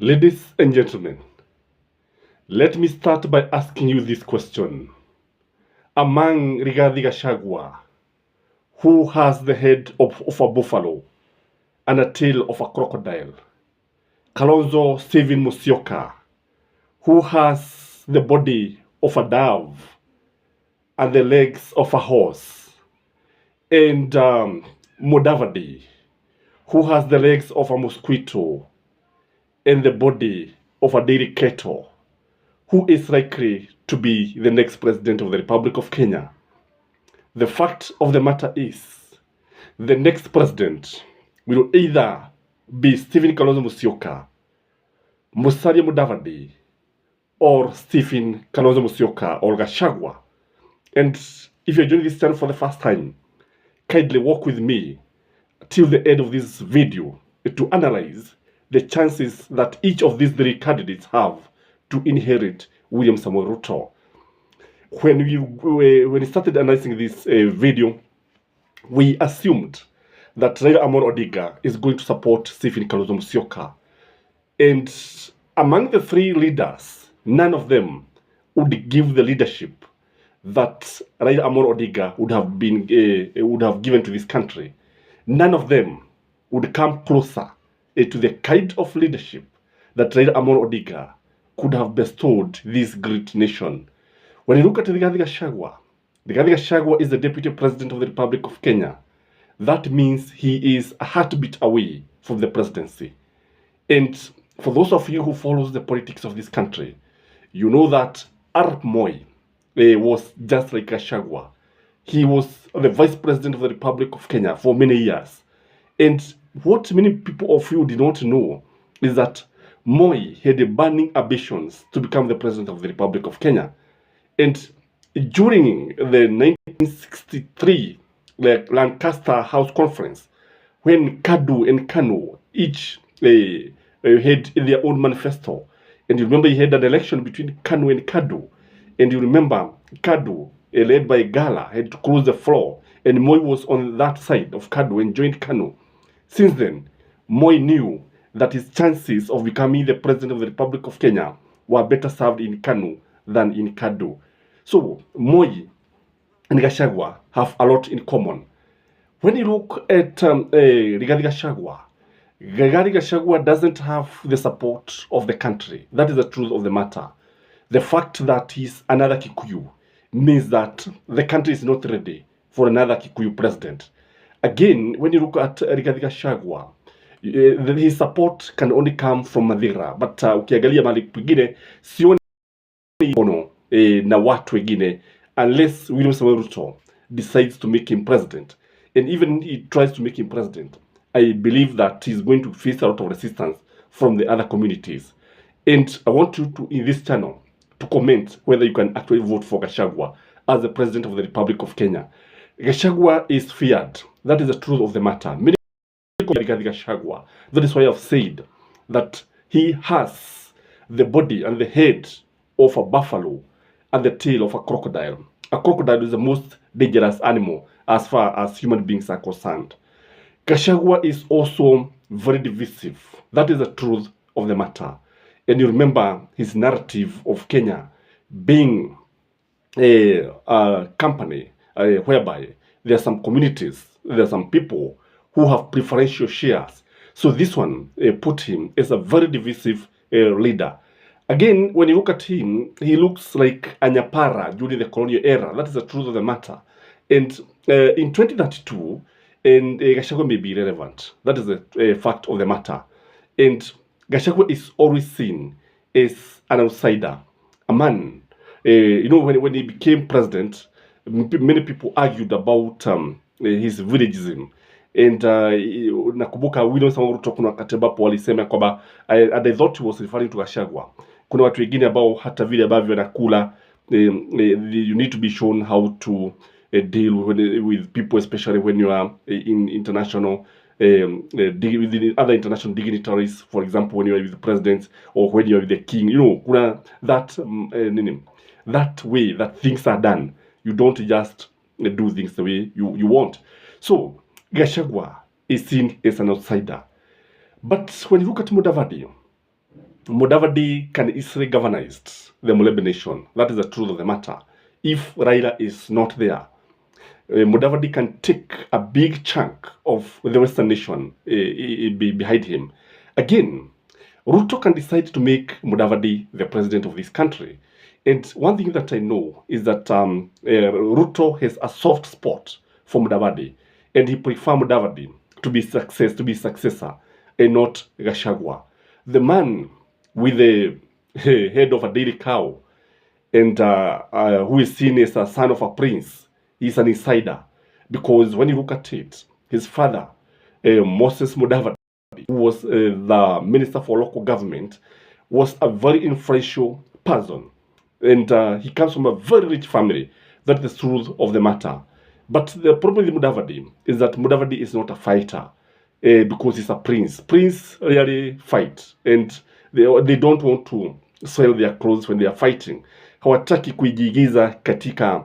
Ladies and gentlemen, let me start by asking you this question. Among Rigathi Gachagua, who has the head of a buffalo and a tail of a crocodile, Kalonzo Musyoka, who has the body of a dove and the legs of a horse, and Mudavadi, who has the legs of a mosquito and the body of a dairy cattle, who is likely to be the next president of the Republic of Kenya? The fact of the matter is, the next president will either be Stephen Kalonzo Musyoka, Musalia Mudavadi, or Stephen Kalonzo Musyoka or Gachagua. And if you're joining this channel for the first time, kindly walk with me till the end of this video to analyze the chances that each of these three candidates have to inherit William Samoei Ruto. When we started analyzing this video, we assumed that Raila Amolo Odinga is going to support Stephen Kalonzo Musyoka. And among the three leaders, none of them would give the leadership that Raila Amolo Odinga would have given to this country. None of them would come closer to the kind of leadership that Raila Amolo Odinga could have bestowed this great nation. When you look at Rigathi Gachagua is the Deputy President of the Republic of Kenya. That means he is a heartbeat away from the presidency. And for those of you who follows the politics of this country, you know that Arap Moi was just like Gachagua. He was the Vice President of the Republic of Kenya for many years. And what many people of you did not know is that Moi had burning ambitions to become the President of the Republic of Kenya. And during the 1963 Lancaster House Conference, when Kadu and Kanu each had their own manifesto, and you remember he had an election between Kanu and Kadu, and you remember Kadu, led by Gala, had to close the floor, and Moi was on that side of Kadu and joined Kanu. Since then, Moi knew that his chances of becoming the President of the Republic of Kenya were better served in Kanu than in Kadu. So, Moi and Gachagua have a lot in common. When you look at Rigathi Gachagua doesn't have the support of the country. That is the truth of the matter. The fact that he's another Kikuyu means that the country is not ready for another Kikuyu president. Again, when you look at Rigathi Gachagua, his support can only come from Mathira. But ukiangalia mali pengine sioni ono na watu wengine unless William Samoei Ruto decides to make him president. And even he tries to make him president, I believe that he's going to face a lot of resistance from the other communities. And I want you to, in this channel, to comment whether you can actually vote for Gachagua as the President of the Republic of Kenya. Gachagua is feared. That is the truth of the matter. Many people regard Gachagua. That is why I've said that he has the body and the head of a buffalo and the tail of a crocodile. A crocodile is the most dangerous animal as far as human beings are concerned. Gachagua is also very divisive. That is the truth of the matter. And you remember his narrative of Kenya being a company whereby there are some communities, there are some people who have preferential shares. So this one put him as a very divisive leader. Again, when you look at him, he looks like a Nyapara during the colonial era. That is the truth of the matter. And in 2032, and Gachagua may be irrelevant. That is the fact of the matter. And Gachagua is always seen as an outsider, a man. When he became president, many people argued about his villagism. And nakumbuka William Samoei Ruto kuna wakati ambapo walisema kwamba, and I thought he was referring to Gachagua. Kuna watu wengine ambao hata vile ambavyo wanakula, you need to be shown how to deal with people, especially when you are in international, with other international dignitaries. For example, when you are with the president or when you are with the king, that way that things are done. You don't just do things the way you want. So Gachagua is seen as an outsider. But when you look at Mudavadi, Mudavadi can easily galvanize the Mulebe nation. That is the truth of the matter. If Raila is not there, Mudavadi can take a big chunk of the Western nation behind him. Again, Ruto can decide to make Mudavadi the president of this country. And one thing that I know is that Ruto has a soft spot for Mudavadi, and he prefers Mudavadi to be successor, and not Gachagua. The man with the head of a dairy cow, and who is seen as a son of a prince, is an insider. Because when you look at it, his father, Moses Mudavadi, who was the minister for local government, was a very influential person. And he comes from a very rich family. That's the truth of the matter. But the problem with Mudavadi is that Mudavadi is not a fighter because he's a prince. Prince really fight, and they don't want to soil their clothes when they are fighting. Hawataki kuigiza katika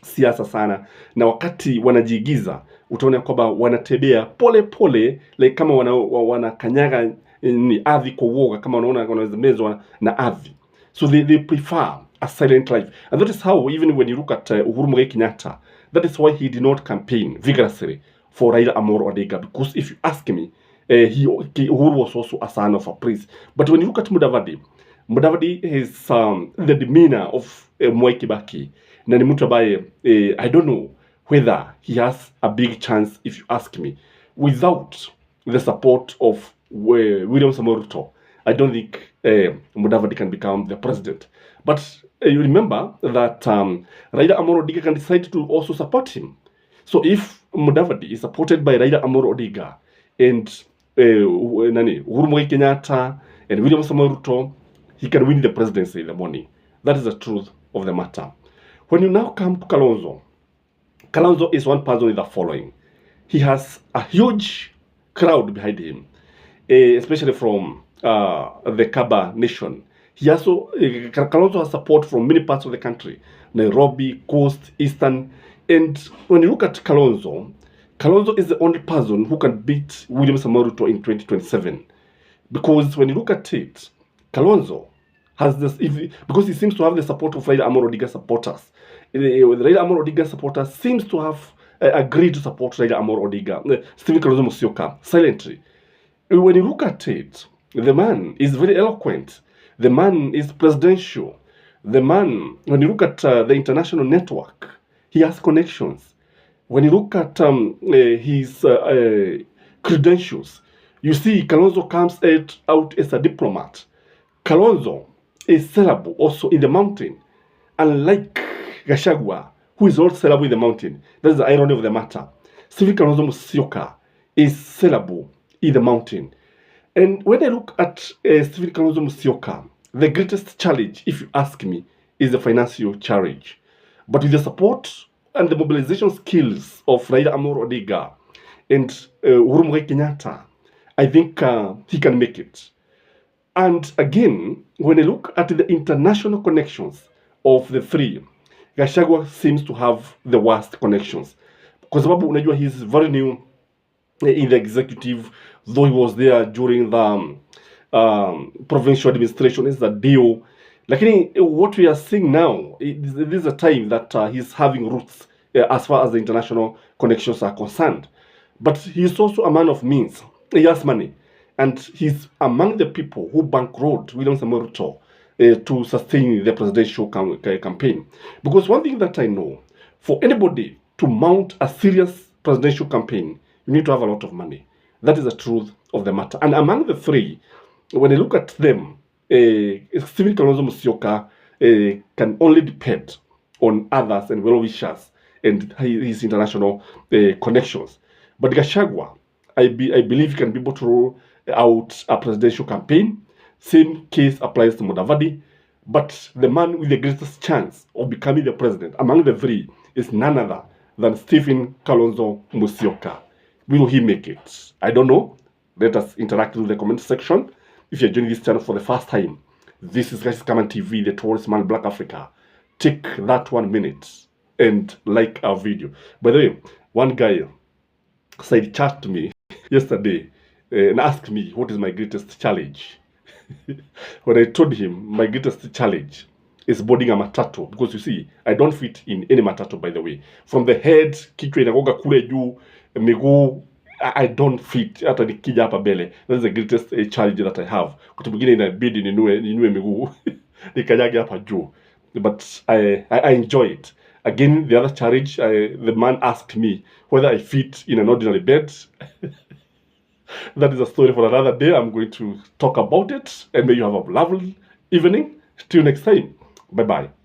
siasa sana, na wakati wanajiigiza utaona kwamba wanatembea pole pole, like kama wanakanyaga ni ardhi kwa uoga, kama wanaona wanawezemezwa na ardhi. So they prefer a silent life. And that is how, even when you look at Uhuru Muigai Kenyatta, that is why he did not campaign vigorously for Raila Amolo Odinga. Because if you ask me, Uhuru was also a son of a prince. But when you look at Mudavadi has the demeanor of Mwai Kibaki. Na ni mtu ambaye I don't know whether he has a big chance, if you ask me. Without the support of William Samoei Ruto, I don't think Mudavadi can become the president. But you remember that Raila Amolo Odinga can decide to also support him. So if Mudavadi is supported by Raila Amolo Odinga and Uhuru Muigai Kenyatta and William Samoei Ruto, he can win the presidency in the morning. That is the truth of the matter. When you now come to Kalonzo, Kalonzo is one person with the following. He has a huge crowd behind him, especially from the Kaba nation. He also, Kalonzo has support from many parts of the country, Nairobi, Coast, Eastern. And when you look at Kalonzo, Kalonzo is the only person who can beat William Samoei Ruto in 2027. Because when you look at it, Kalonzo has this, because he seems to have the support of Raila Amolo Odinga supporters. Raila Amolo Odinga supporters seems to have agreed to support Raila Amolo Odinga, Stephen Kalonzo Musyoka, silently. When you look at it, the man is very eloquent. The man is presidential. The man, when you look at the international network, he has connections. When you look at his credentials, you see Kalonzo comes out as a diplomat. Kalonzo is sellable also in the mountain, unlike Gachagua, who is not sellable in the mountain. That's the irony of the matter. Stephen Kalonzo Musyoka is sellable in the mountain. And when I look at Stephen Kalonzo Musyoka, the greatest challenge, if you ask me, is the financial challenge. But with the support and the mobilization skills of Raila Amolo Odinga and Uhuru Muigai Kenyatta, I think he can make it. And again, when I look at the international connections of the three, Gachagua seems to have the worst connections. Kwa sababu unajua he is very new in the executive, though he was there during the provincial administration is a deal. Lakini what we are seeing now, this is a time that he's having roots as far as the international connections are concerned. But he's also a man of means. He has money. And he's among the people who bankrolled William Samoei Ruto to sustain the presidential campaign. Because one thing that I know, for anybody to mount a serious presidential campaign, you need to have a lot of money. That is the truth of the matter. And among the three, when I look at them, Stephen Kalonzo Musyoka can only depend on others and well-wishers and his international connections. But Gachagua, I believe he can be able to roll out a presidential campaign. Same case applies to Mudavadi. But the man with the greatest chance of becoming the president among the three is none other than Stephen Kalonzo Musyoka. Will he make it? I don't know. Let us interact in the comment section. If you're joining this channel for the first time, this is Skyman TV, the tourist man Black Africa. Take that 1 minute and like our video. By the way, one guy side chat to me yesterday and asked me what is my greatest challenge. when I told him my greatest challenge is boarding a matatu, because you see, I don't fit in any matatu, by the way. From the head, kichwa inagonga kule juu, miguu, I don't fit. Hata nikija hapa mbele, that's the greatest challenge that I have. Wakati mwingine inabidi ninue miguu nikanyage hapa juu, but I enjoy it. Again, the other challenge, the man asked me whether I fit in an ordinary bed. That is a story for another day. I'm going to talk about it, and may you have a lovely evening. Till next time. Bye-bye.